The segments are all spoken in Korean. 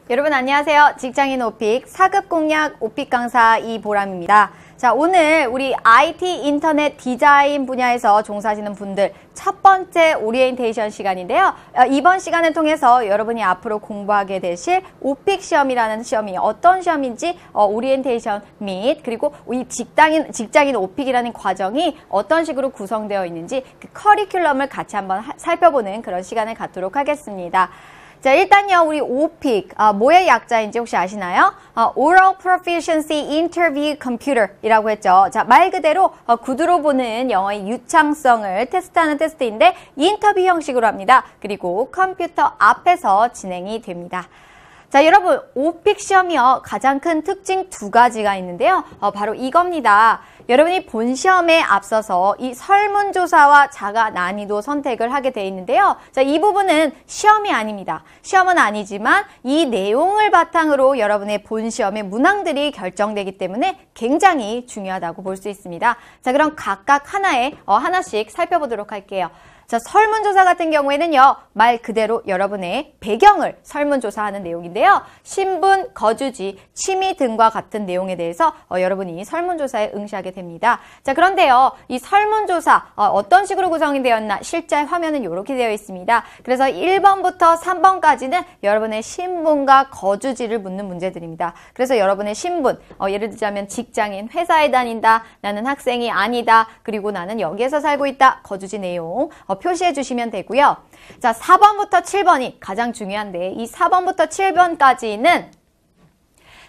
여러분 안녕하세요. 직장인 오픽 4급 공략 오픽 강사 이보람입니다. 자, 오늘 우리 IT 인터넷 디자인 분야에서 종사하시는 분들 첫 번째 오리엔테이션 시간인데요. 이번 시간을 통해서 여러분이 앞으로 공부하게 되실 오픽 시험이라는 시험이 어떤 시험인지 오리엔테이션 및 그리고 이 직장인 오픽이라는 과정이 어떤 식으로 구성되어 있는지 그 커리큘럼을 같이 한번 살펴보는 그런 시간을 갖도록 하겠습니다. 자, 일단요, 우리 오픽, 뭐의 약자인지 혹시 아시나요? Oral Proficiency Interview Computer 이라고 했죠. 자, 말 그대로 구두로 보는 영어의 유창성을 테스트하는 테스트인데 인터뷰 형식으로 합니다. 그리고 컴퓨터 앞에서 진행이 됩니다. 자, 여러분, 오픽 시험이요. 가장 큰 특징 두 가지가 있는데요. 바로 이겁니다. 여러분이 본 시험에 앞서서 이 설문조사와 자가 난이도 선택을 하게 돼 있는데요. 자, 이 부분은 시험이 아닙니다. 시험은 아니지만 이 내용을 바탕으로 여러분의 본 시험의 문항들이 결정되기 때문에 굉장히 중요하다고 볼 수 있습니다. 자, 그럼 각각 하나씩 살펴보도록 할게요. 자, 설문조사 같은 경우에는요, 말 그대로 여러분의 배경을 설문조사하는 내용인데요. 신분, 거주지, 취미 등과 같은 내용에 대해서 여러분이 설문조사에 응시하게 됩니다. 자, 그런데요, 이 설문조사 어떤 식으로 구성이 되었나 실제 화면은 이렇게 되어 있습니다. 그래서 1번부터 3번까지는 여러분의 신분과 거주지를 묻는 문제들입니다. 그래서 여러분의 신분, 예를 들자면 직장인, 회사에 다닌다, 나는 학생이 아니다, 그리고 나는 여기에서 살고 있다, 거주지 내용 표시해 주시면 되고요. 자, 4번부터 7번이 가장 중요한데 이 4번부터 7번까지는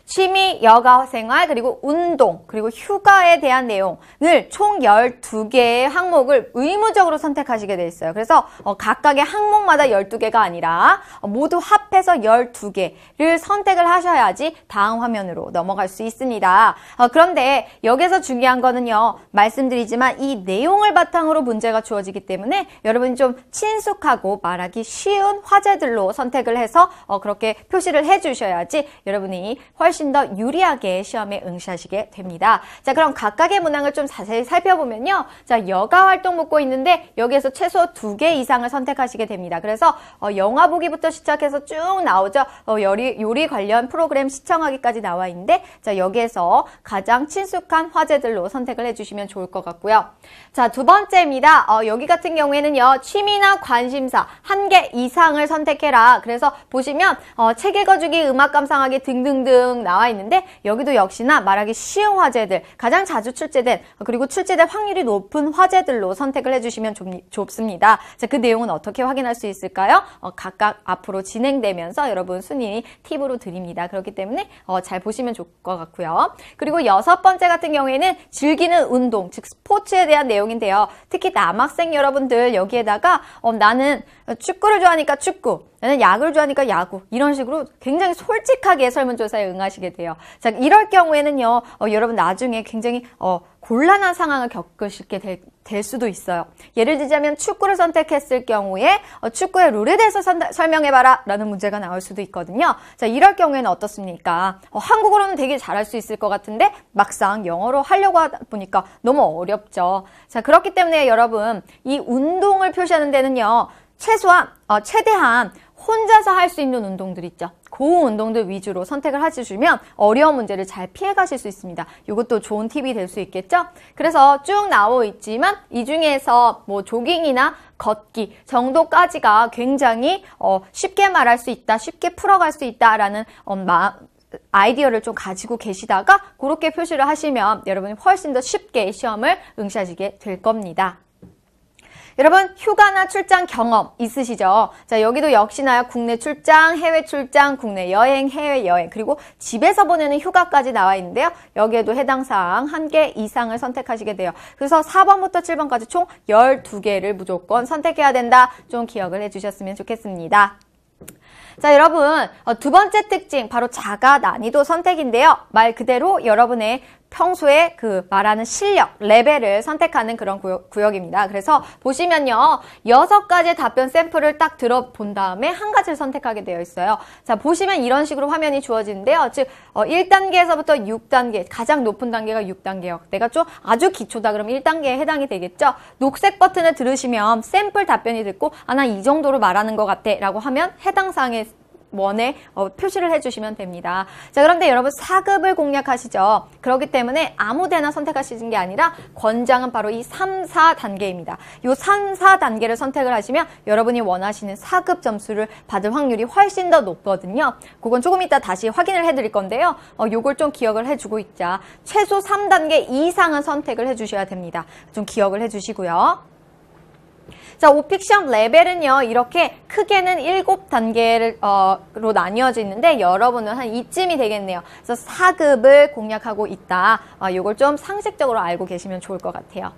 취미, 여가생활, 그리고 운동, 그리고 휴가에 대한 내용을 총 12개의 항목을 의무적으로 선택하시게 돼 있어요. 그래서 각각의 항목마다 12개가 아니라 모두 합해서 12개를 선택을 하셔야지 다음 화면으로 넘어갈 수 있습니다. 그런데 여기서 중요한 거는요. 말씀드리지만 이 내용을 바탕으로 문제가 주어지기 때문에 여러분이 좀 친숙하고 말하기 쉬운 화제들로 선택을 해서 그렇게 표시를 해주셔야지 여러분이 훨씬 더 유리하게 시험에 응시하시게 됩니다. 자, 그럼 각각의 문항을 좀 자세히 살펴보면요. 자, 여가 활동 묻고 있는데 여기에서 최소 2개 이상을 선택하시게 됩니다. 그래서 영화 보기부터 시작해서 쭉 나오죠. 요리 관련 프로그램 시청하기까지 나와 있는데 자, 여기에서 가장 친숙한 화제들로 선택을 해주시면 좋을 것 같고요. 자, 두 번째입니다. 여기 같은 경우에는요. 취미나 관심사 1개 이상을 선택해라. 그래서 보시면 책 읽어주기, 음악 감상하기 등등등 나와 있는데 여기도 역시나 말하기 쉬운 화제들, 가장 자주 출제된 그리고 출제될 확률이 높은 화제들로 선택을 해주시면 좋습니다. 자, 그 내용은 어떻게 확인할 수 있을까요? 각각 앞으로 진행되면서 여러분 순위 팁으로 드립니다. 그렇기 때문에 잘 보시면 좋을 것 같고요. 그리고 6번째 같은 경우에는 즐기는 운동, 즉 스포츠에 대한 내용인데요. 특히 남학생 여러분들 여기에다가 나는 축구를 좋아하니까 축구, 나는 야구를 좋아하니까 야구, 이런 식으로 굉장히 솔직하게 설문조사에 응하시게 돼요. 자, 이럴 경우에는요, 여러분 나중에 굉장히 곤란한 상황을 겪으시게 될 수도 있어요. 예를 들자면 축구를 선택했을 경우에 축구의 룰에 대해서 설명해봐라 라는 문제가 나올 수도 있거든요. 자, 이럴 경우에는 어떻습니까? 한국어로는 되게 잘할 수 있을 것 같은데 막상 영어로 하려고 하다 보니까 너무 어렵죠. 자, 그렇기 때문에 여러분 이 운동을 표시하는 데는요. 최대한 혼자서 할 수 있는 운동들 있죠. 그 운동들 위주로 선택을 해주시면 어려운 문제를 잘 피해 가실 수 있습니다. 이것도 좋은 팁이 될 수 있겠죠? 그래서 쭉 나와 있지만 이 중에서 뭐 조깅이나 걷기 정도까지가 굉장히 쉽게 말할 수 있다, 쉽게 풀어갈 수 있다라는 아이디어를 좀 가지고 계시다가 그렇게 표시를 하시면 여러분이 훨씬 더 쉽게 시험을 응시하시게 될 겁니다. 여러분 휴가나 출장 경험 있으시죠? 자, 여기도 역시나 국내 출장, 해외 출장, 국내 여행, 해외 여행, 그리고 집에서 보내는 휴가까지 나와 있는데요. 여기에도 해당 사항 1개 이상을 선택하시게 돼요. 그래서 4번부터 7번까지 총 12개를 무조건 선택해야 된다. 좀 기억을 해주셨으면 좋겠습니다. 자, 여러분 두 번째 특징 바로 자가 난이도 선택인데요. 말 그대로 여러분의 평소에 그 말하는 실력, 레벨을 선택하는 그런 구역입니다. 그래서 보시면요. 6가지의 답변 샘플을 딱 들어본 다음에 한 가지를 선택하게 되어 있어요. 자, 보시면 이런 식으로 화면이 주어지는데요. 즉 1단계에서부터 6단계, 가장 높은 단계가 6단계요. 내가 좀 아주 기초다 그러면 1단계에 해당이 되겠죠. 녹색 버튼을 들으시면 샘플 답변이 듣고 아, 나 이 정도로 말하는 것 같아 라고 하면 해당 사항에 원에 표시를 해주시면 됩니다. 자, 그런데 여러분 4급을 공략하시죠. 그렇기 때문에 아무 데나 선택하시는 게 아니라 권장은 바로 이 3, 4단계입니다. 이 3, 4단계를 선택을 하시면 여러분이 원하시는 4급 점수를 받을 확률이 훨씬 더 높거든요. 그건 조금 이따 다시 확인을 해드릴 건데요. 요걸 좀 기억을 해주고 있자. 최소 3단계 이상은 선택을 해주셔야 됩니다. 좀 기억을 해주시고요. 자, 오픽 시험 레벨은요, 이렇게 크게는 7단계로 나뉘어져 있는데, 여러분은 한 이쯤이 되겠네요. 그래서 4급을 공략하고 있다. 요걸 좀 상식적으로 알고 계시면 좋을 것 같아요.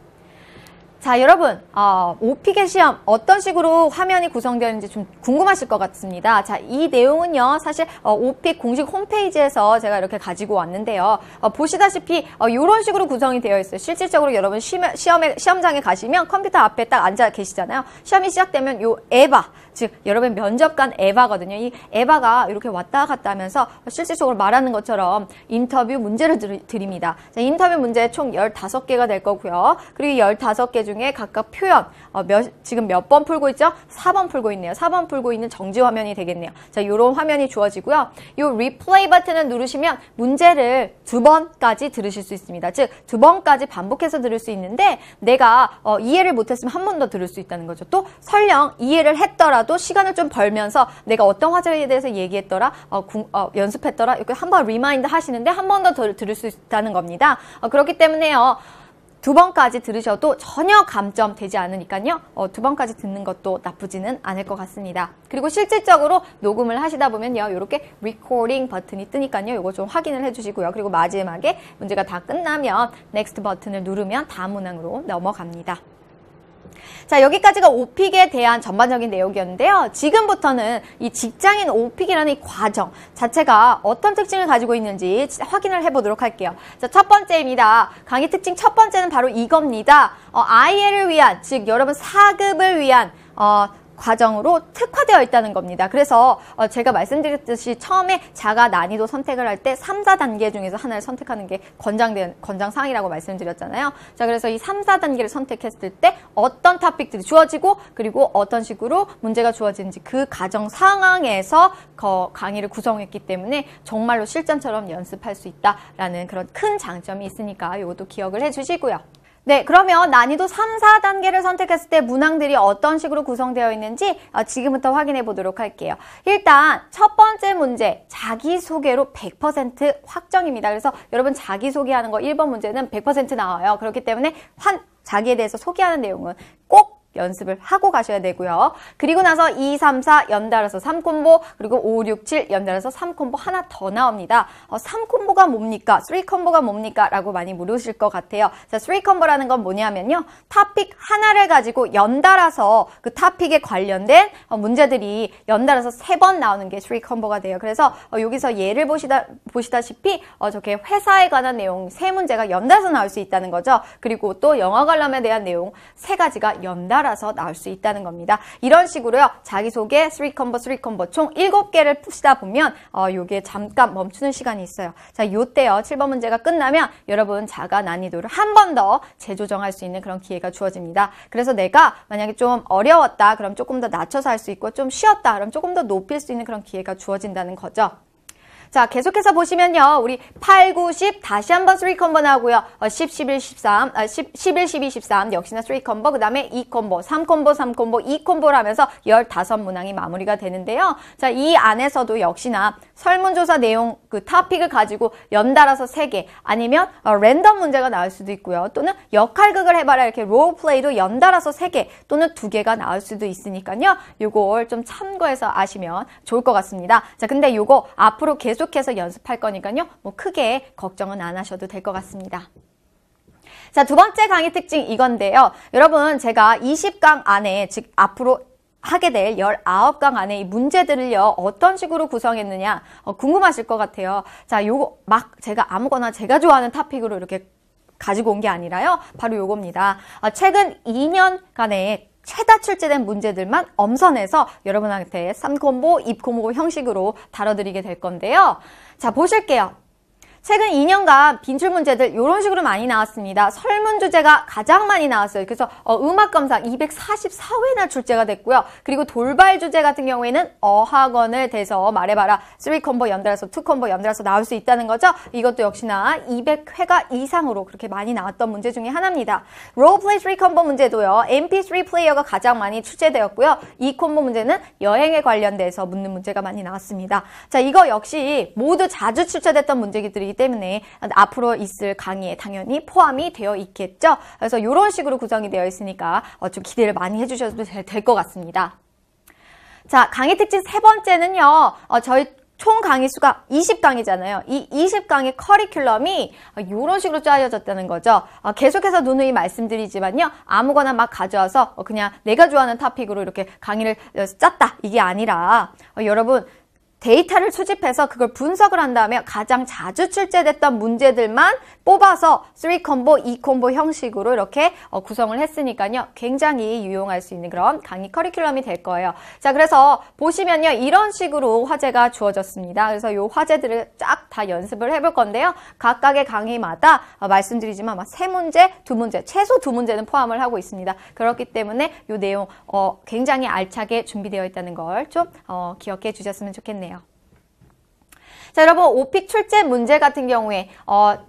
자, 여러분, 오픽의 시험 어떤 식으로 화면이 구성되어 있는지 좀 궁금하실 것 같습니다. 자, 이 내용은요, 사실 오픽 공식 홈페이지에서 제가 이렇게 가지고 왔는데요. 보시다시피 이런 식으로 구성이 되어 있어요. 실질적으로 여러분 시험장에 가시면 컴퓨터 앞에 딱 앉아 계시잖아요. 시험이 시작되면 요 에바, 즉 여러분 면접관 에바거든요. 이 에바가 이렇게 왔다 갔다 하면서 실질적으로 말하는 것처럼 인터뷰 문제를 드립니다. 자, 인터뷰 문제 총 15개가 될 거고요. 그리고 15개 중에 각각 표현, 지금 몇 번 풀고 있죠? 4번 풀고 있네요. 4번 풀고 있는 정지 화면이 되겠네요. 자, 요런 화면이 주어지고요. 요 리플레이 버튼을 누르시면 문제를 2번까지 들으실 수 있습니다. 즉, 2번까지 반복해서 들을 수 있는데 내가 이해를 못했으면 한 번 더 들을 수 있다는 거죠. 또 설령 이해를 했더라도 시간을 좀 벌면서 내가 어떤 화제에 대해서 얘기했더라, 연습했더라, 이렇게 한번 리마인드 하시는데 한 번 더 들을 수 있다는 겁니다. 그렇기 때문에요. 2번까지 들으셔도 전혀 감점 되지 않으니까요. 2번까지 듣는 것도 나쁘지는 않을 것 같습니다. 그리고 실질적으로 녹음을 하시다 보면요. 이렇게 리코딩 버튼이 뜨니까요. 이거 좀 확인을 해주시고요. 그리고 마지막에 문제가 다 끝나면 넥스트 버튼을 누르면 다음 문항으로 넘어갑니다. 자, 여기까지가 오픽에 대한 전반적인 내용이었는데요. 지금부터는 이 직장인 오픽이라는 이 과정 자체가 어떤 특징을 가지고 있는지 확인을 해보도록 할게요. 자, 첫 번째입니다. 강의 특징 첫 번째는 바로 이겁니다. IL을 위한, 즉 여러분 4급을 위한 과정으로 특화되어 있다는 겁니다. 그래서 제가 말씀드렸듯이 처음에 자가 난이도 선택을 할 때 3, 4단계 중에서 하나를 선택하는 게 권장사항이라고 말씀드렸잖아요. 자, 그래서 이 3, 4단계를 선택했을 때 어떤 토픽들이 주어지고 그리고 어떤 식으로 문제가 주어지는지 그 과정 상황에서 강의를 구성했기 때문에 정말로 실전처럼 연습할 수 있다라는 그런 큰 장점이 있으니까 이것도 기억을 해주시고요. 네, 그러면 난이도 3, 4단계를 선택했을 때 문항들이 어떤 식으로 구성되어 있는지 지금부터 확인해 보도록 할게요. 일단 첫 번째 문제, 자기소개로 100% 확정입니다. 그래서 여러분 자기소개하는 거 1번 문제는 100% 나와요. 그렇기 때문에 자기에 대해서 소개하는 내용은 꼭 연습을 하고 가셔야 되고요. 그리고 나서 2, 3, 4 연달아서 3콤보, 그리고 5, 6, 7 연달아서 3콤보 하나 더 나옵니다. 3콤보가 뭡니까? 3콤보가 뭡니까? 라고 많이 물으실 것 같아요. 자, 3콤보라는 건 뭐냐면요. 토픽 하나를 가지고 연달아서 그 토픽에 관련된 문제들이 연달아서 3번 나오는 게 3콤보가 돼요. 그래서 여기서 예를 보시다시피 저렇게 회사에 관한 내용 3문제가 연달아서 나올 수 있다는 거죠. 그리고 또 영어 관람에 대한 내용 3가지가 연달아서 나올 수 있다는 겁니다. 이런 식으로요. 자기소개, 3콤보 총 7개를 푸시다 보면 요게 잠깐 멈추는 시간이 있어요. 자, 요때요. 7번 문제가 끝나면 여러분 자가 난이도를 한 번 더 재조정할 수 있는 그런 기회가 주어집니다. 그래서 내가 만약에 좀 어려웠다. 그럼 조금 더 낮춰서 할 수 있고 좀 쉬었다. 그럼 조금 더 높일 수 있는 그런 기회가 주어진다는 거죠. 자, 계속해서 보시면요. 우리 8, 9, 10 다시 한번 3콤보 나오고요. 10, 11, 13, 11, 12, 13 역시나 3콤보, 그 다음에 2콤보, 3콤보, 2콤보를 하면서 15문항이 마무리가 되는데요. 자, 이 안에서도 역시나 설문조사 내용 그 토픽을 가지고 연달아서 3개 아니면 랜덤 문제가 나올 수도 있고요. 또는 역할극을 해봐라 이렇게 롤플레이도 연달아서 3개 또는 2개가 나올 수도 있으니까요. 요걸 좀 참고해서 아시면 좋을 것 같습니다. 자, 근데 요거 앞으로 계속해서 연습할 거니까요. 뭐 크게 걱정은 안 하셔도 될 것 같습니다. 자, 두 번째 강의 특징 이건데요. 여러분 제가 20강 안에 즉 앞으로 하게 될 19강 안에 이 문제들을요, 어떤 식으로 구성했느냐, 궁금하실 것 같아요. 자, 요거 막 제가 아무거나 제가 좋아하는 토픽으로 이렇게 가지고 온 게 아니라요. 바로 요겁니다. 최근 2년간의 최다 출제된 문제들만 엄선해서 여러분한테 3콤보, 2콤보 형식으로 다뤄드리게 될 건데요. 자, 보실게요. 최근 2년간 빈출 문제들 이런 식으로 많이 나왔습니다. 설문 주제가 가장 많이 나왔어요. 그래서 음악 검사 244회나 출제가 됐고요. 그리고 돌발 주제 같은 경우에는 어학원을 대서 말해봐라. 3 콤보 연달아서 2 콤보 연달아서 나올 수 있다는 거죠. 이것도 역시나 200회가 이상으로 그렇게 많이 나왔던 문제 중에 하나입니다. 롤플레이 3 콤보 문제도요. MP3 플레이어가 가장 많이 출제되었고요. 이 콤보 문제는 여행에 관련돼서 묻는 문제가 많이 나왔습니다. 자, 이거 역시 모두 자주 출제됐던 문제들이기 때문에 앞으로 있을 강의에 당연히 포함이 되어 있겠죠. 그래서 이런 식으로 구성이 되어 있으니까 좀 기대를 많이 해주셔도 될 것 같습니다. 자, 강의 특징 세 번째는요. 저희 총 강의 수가 20강이잖아요. 이 20강의 커리큘럼이 이런 식으로 짜여졌다는 거죠. 계속해서 누누이 말씀드리지만요. 아무거나 막 가져와서 그냥 내가 좋아하는 토픽으로 이렇게 강의를 짰다. 이게 아니라 여러분 데이터를 수집해서 그걸 분석을 한 다음에 가장 자주 출제됐던 문제들만 뽑아서 3 콤보, 2 콤보 형식으로 이렇게 구성을 했으니까요. 굉장히 유용할 수 있는 그런 강의 커리큘럼이 될 거예요. 자, 그래서 보시면요. 이런 식으로 화제가 주어졌습니다. 그래서 이 화제들을 쫙 다 연습을 해볼 건데요. 각각의 강의마다 말씀드리지만 3문제, 2문제, 최소 2문제는 포함을 하고 있습니다. 그렇기 때문에 이 내용 굉장히 알차게 준비되어 있다는 걸 좀 기억해 주셨으면 좋겠네요. 자, 여러분 오픽 출제 문제 같은 경우에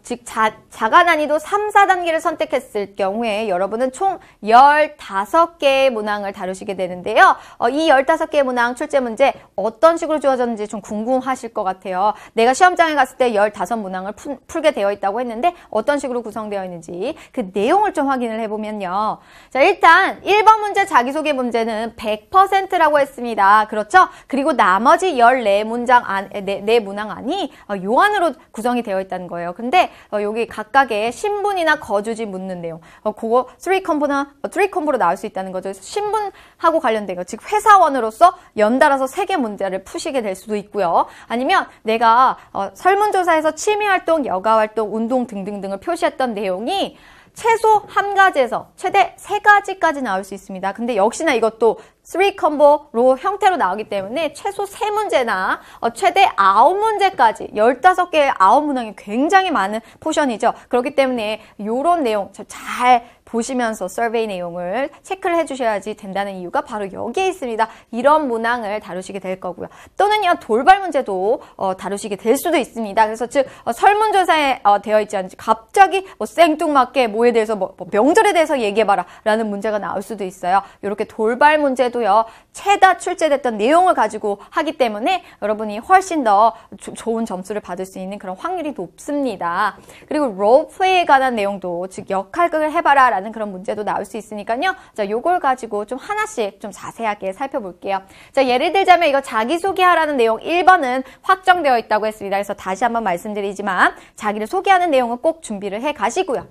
즉 자가 난이도 3, 4단계를 선택했을 경우에 여러분은 총 15개의 문항을 다루시게 되는데요. 이 15개의 문항 출제 문제 어떤 식으로 주어졌는지 좀 궁금하실 것 같아요. 내가 시험장에 갔을 때 15문항을 풀게 되어 있다고 했는데 어떤 식으로 구성되어 있는지 그 내용을 좀 확인을 해보면요. 자, 일단 1번 문제 자기소개 문제는 100%라고 했습니다. 그렇죠? 그리고 나머지 14문장 네 문항 안이 요 안으로 구성이 되어 있다는 거예요. 근데 여기 각각의 신분이나 거주지 묻는 내용 그거 3 콤보로 나올 수 있다는 거죠. 그래서 신분하고 관련된 거, 즉 회사원으로서 연달아서 3개 문제를 푸시게 될 수도 있고요. 아니면 내가 설문조사에서 취미활동, 여가활동, 운동 등등등을 표시했던 내용이 최소 1가지에서 최대 3가지까지 나올 수 있습니다. 근데 역시나 이것도 3 콤보로 형태로 나오기 때문에 최소 3문제나 최대 9문제까지 15개의 9문항이 굉장히 많은 포션이죠. 그렇기 때문에 이런 내용 잘 보시면서 서베이 내용을 체크를 해주셔야지 된다는 이유가 바로 여기에 있습니다. 이런 문항을 다루시게 될 거고요. 또는요 돌발 문제도 다루시게 될 수도 있습니다. 그래서 즉 설문조사에 되어 있지 않은지 갑자기 생뚱맞게 뭐에 대해서 명절에 대해서 얘기해봐라 라는 문제가 나올 수도 있어요. 이렇게 돌발 문제도요 최다 출제됐던 내용을 가지고 하기 때문에 여러분이 훨씬 더 좋은 점수를 받을 수 있는 그런 확률이 높습니다. 그리고 롤플레이에 관한 내용도 즉 역할극을 해봐라 라는 그런 문제도 나올 수 있으니까요. 자, 요걸 가지고 좀 하나씩 좀 자세하게 살펴볼게요. 자, 예를 들자면 이거 자기소개하라는 내용 1번은 확정되어 있다고 했습니다. 그래서 다시 한번 말씀드리지만 자기를 소개하는 내용은 꼭 준비를 해 가시고요.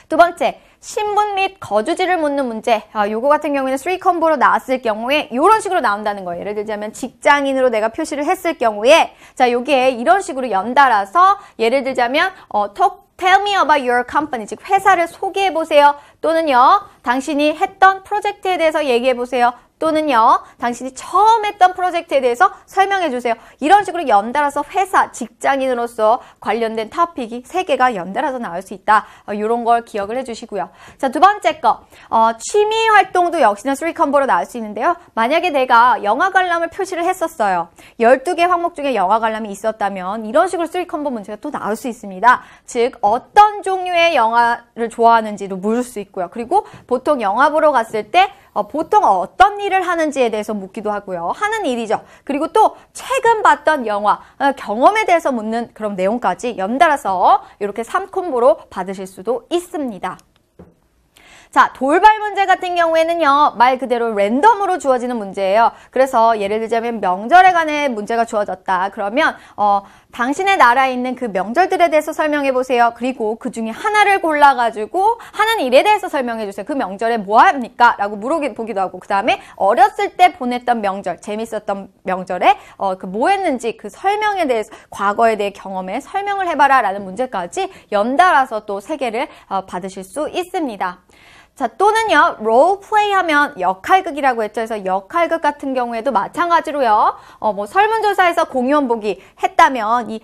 두 번째, 신분 및 거주지를 묻는 문제. 요거 같은 경우에는 3 콤보로 나왔을 경우에 이런 식으로 나온다는 거예요. 예를 들자면 직장인으로 내가 표시를 했을 경우에 자, 요게 이런 식으로 연달아서 예를 들자면 Tell me about your company, 즉 회사를 소개해보세요. 또는요, 당신이 했던 프로젝트에 대해서 얘기해보세요. 또는요, 당신이 처음 했던 프로젝트에 대해서 설명해주세요. 이런 식으로 연달아서 회사, 직장인으로서 관련된 토픽이 3개가 연달아서 나올 수 있다. 이런 걸 기억을 해주시고요. 자, 두 번째 거, 취미 활동도 역시나 3 콤보로 나올 수 있는데요. 만약에 내가 영화 관람을 표시를 했었어요. 12개 항목 중에 영화 관람이 있었다면 이런 식으로 3 콤보 문제가 또 나올 수 있습니다. 즉, 어떤 종류의 영화를 좋아하는지도 물을 수 있고요. 그리고 보통 영화 보러 갔을 때 보통 어떤 일을 하는지에 대해서 묻기도 하고요. 하는 일이죠. 그리고 또 최근 봤던 영화, 경험에 대해서 묻는 그런 내용까지 연달아서 이렇게 3 콤보로 받으실 수도 있습니다. 자, 돌발 문제 같은 경우에는요, 말 그대로 랜덤으로 주어지는 문제예요. 그래서 예를 들자면 명절에 관해 문제가 주어졌다. 그러면 당신의 나라에 있는 그 명절들에 대해서 설명해 보세요. 그리고 그 중에 하나를 골라가지고 하는 일에 대해서 설명해 주세요. 그 명절에 뭐 합니까? 라고 물어보기도 하고, 그 다음에 어렸을 때 보냈던 명절, 재밌었던 명절에 그 뭐 했는지 그 설명에 대해서, 과거에 대해 경험에 설명을 해봐라 라는 문제까지 연달아서 또 3개를 받으실 수 있습니다. 자, 또는요, 롤플레이 하면 역할극이라고 했죠. 그래서 역할극 같은 경우에도 마찬가지로요, 설문조사에서 공유원 보기 했다면 이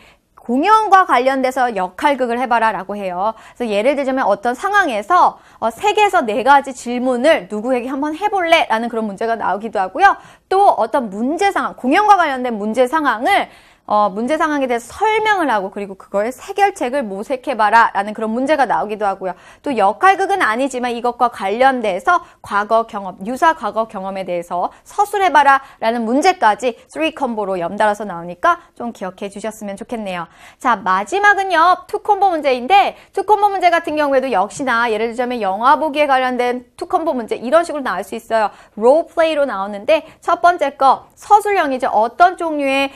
공연과 관련돼서 역할극을 해봐라 라고 해요. 그래서 예를 들자면 어떤 상황에서 3개에서 4가지 질문을 누구에게 한번 해볼래? 라는 그런 문제가 나오기도 하고요. 또 어떤 문제 상황, 공연과 관련된 문제 상황을 문제 상황에 대해서 설명을 하고 그리고 그거의 해결책을 모색해봐라 라는 그런 문제가 나오기도 하고요. 또 역할극은 아니지만 이것과 관련돼서 과거 경험, 유사 과거 경험에 대해서 서술해봐라 라는 문제까지 3콤보로 연달아서 나오니까 좀 기억해 주셨으면 좋겠네요. 자, 마지막은요. 2콤보 문제인데 2콤보 문제 같은 경우에도 역시나 예를 들자면 영화 보기에 관련된 2콤보 문제 이런 식으로 나올 수 있어요. 롤플레이로 나오는데 첫 번째 거 서술형이죠. 어떤 종류의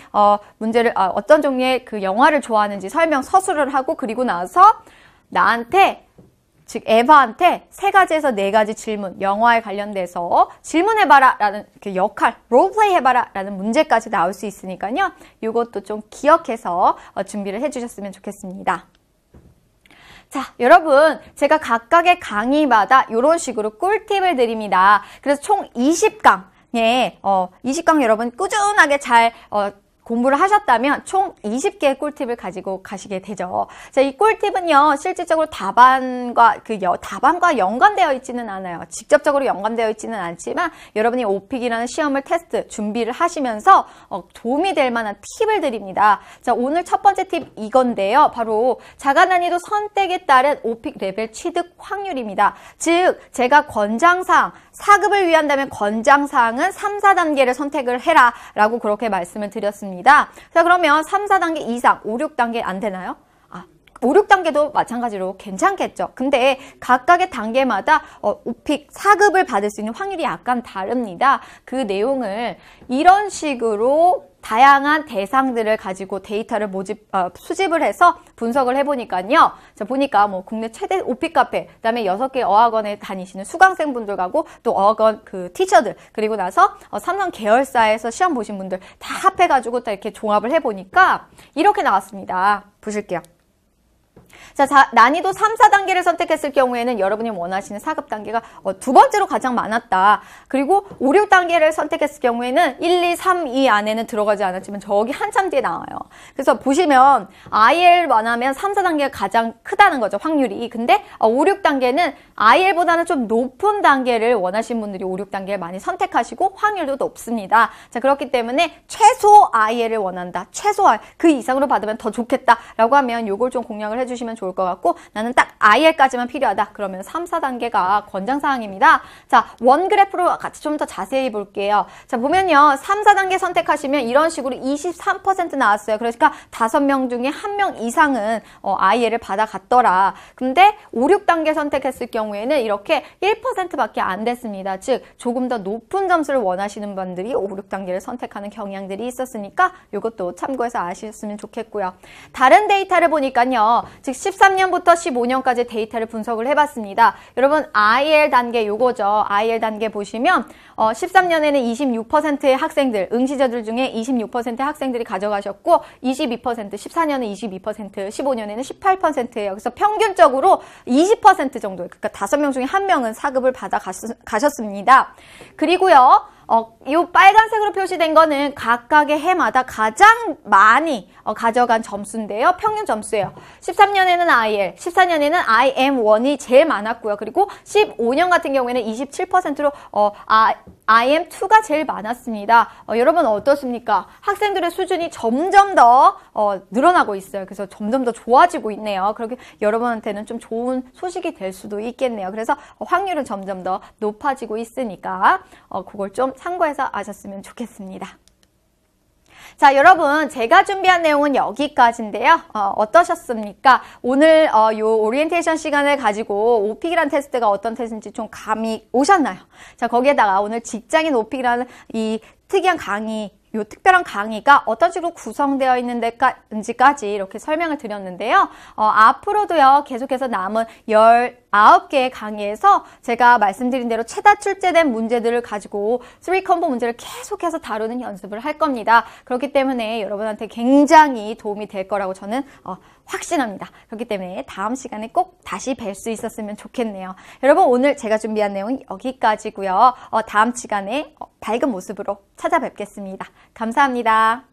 문제를 어떤 종류의 그 영화를 좋아하는지 설명 서술을 하고 그리고 나서 나한테 즉 에바한테 3가지에서 4가지 질문 영화에 관련돼서 질문해봐라 라는 그 역할 롤플레이 해봐라 라는 문제까지 나올 수 있으니까요. 이것도 좀 기억해서 준비를 해주셨으면 좋겠습니다. 자, 여러분 제가 각각의 강의마다 이런 식으로 꿀팁을 드립니다. 그래서 총 20강에 20강 여러분 꾸준하게 잘 공부를 하셨다면 총 20개의 꿀팁을 가지고 가시게 되죠. 자, 이 꿀팁은요, 실질적으로 답안과 연관되어 있지는 않아요. 직접적으로 연관되어 있지는 않지만 여러분이 오픽이라는 시험을 테스트 준비를 하시면서 도움이 될 만한 팁을 드립니다. 자, 오늘 첫 번째 팁 이건데요. 바로 자가난이도 선택에 따른 오픽 레벨 취득 확률입니다. 즉, 제가 권장사항, 4급을 위한다면 권장사항은 3, 4단계를 선택을 해라 라고 그렇게 말씀을 드렸습니다. 자, 그러면 3, 4단계 이상, 5, 6단계 안 되나요? 5, 6단계도 마찬가지로 괜찮겠죠. 근데 각각의 단계마다 오픽 4급을 받을 수 있는 확률이 약간 다릅니다. 그 내용을 이런 식으로 다양한 대상들을 가지고 데이터를 수집을 해서 분석을 해보니까요. 자, 보니까 뭐 국내 최대 오픽 카페, 그다음에 6개 어학원에 다니시는 수강생분들하고 또 어학원 그 티처들, 그리고 나서 삼성 계열사에서 시험 보신 분들 다 합해가지고 딱 이렇게 종합을 해보니까 이렇게 나왔습니다. 보실게요. 자, 난이도 3, 4단계를 선택했을 경우에는 여러분이 원하시는 4급 단계가 두 번째로 가장 많았다. 그리고 5, 6단계를 선택했을 경우에는 1, 2, 3, 2 안에는 들어가지 않았지만 저기 한참 뒤에 나와요. 그래서 보시면 IL 원하면 3, 4단계가 가장 크다는 거죠, 확률이. 근데 5, 6단계는 IL보다는 좀 높은 단계를 원하시는 분들이 5, 6단계를 많이 선택하시고 확률도 높습니다. 자, 그렇기 때문에 최소 IL을 원한다. 최소 IL, 그 이상으로 받으면 더 좋겠다라고 하면 요걸 좀 공략을 해주시면 좋을 것 같고, 나는 딱 IL까지만 필요하다. 그러면 3, 4단계가 권장사항입니다. 자, 원 그래프로 같이 좀 더 자세히 볼게요. 자, 보면요. 3, 4단계 선택하시면 이런 식으로 23% 나왔어요. 그러니까 5명 중에 1명 이상은 IL을 받아갔더라. 근데 5, 6단계 선택했을 경우에는 이렇게 1%밖에 안 됐습니다. 즉, 조금 더 높은 점수를 원하시는 분들이 5, 6단계를 선택하는 경향들이 있었으니까 이것도 참고해서 아셨으면 좋겠고요. 다른 데이터를 보니까요. 즉 13년부터 15년까지 데이터를 분석을 해봤습니다. 여러분 IL 단계 요거죠. IL 단계 보시면 13년에는 26%의 학생들, 응시자들 중에 26%의 학생들이 가져가셨고 22%, 14년에 22%, 15년에는 18%예요. 그래서 평균적으로 20% 정도, 그러니까 5명 중에 1명은 4급을 받아 가셨습니다. 그리고요. 이 빨간색으로 표시된 거는 각각의 해마다 가장 많이 가져간 점수인데요. 평균 점수예요. 13년에는 IL, 14년에는 IM1이 제일 많았고요. 그리고 15년 같은 경우에는 27%로 IM2가 제일 많았습니다. 여러분 어떻습니까? 학생들의 수준이 점점 더 늘어나고 있어요. 그래서 점점 더 좋아지고 있네요. 그렇게 여러분한테는 좀 좋은 소식이 될 수도 있겠네요. 그래서 확률은 점점 더 높아지고 있으니까 그걸 좀 참고해서 아셨으면 좋겠습니다. 자, 여러분 제가 준비한 내용은 여기까지인데요. 어떠셨습니까? 오늘 요 오리엔테이션 시간을 가지고 오픽이라는 테스트가 어떤 테스트인지 좀 감이 오셨나요? 자, 거기에다가 오늘 직장인 오픽이라는 이 특이한 강의, 요 특별한 강의가 어떤 식으로 구성되어 있는지까지 이렇게 설명을 드렸는데요. 앞으로도요, 계속해서 남은 19개의 강의에서 제가 말씀드린 대로 최다 출제된 문제들을 가지고 3콤보 문제를 계속해서 다루는 연습을 할 겁니다. 그렇기 때문에 여러분한테 굉장히 도움이 될 거라고 저는 확신합니다. 그렇기 때문에 다음 시간에 꼭 다시 뵐 수 있었으면 좋겠네요. 여러분 오늘 제가 준비한 내용은 여기까지고요. 다음 시간에 밝은 모습으로 찾아뵙겠습니다. 감사합니다.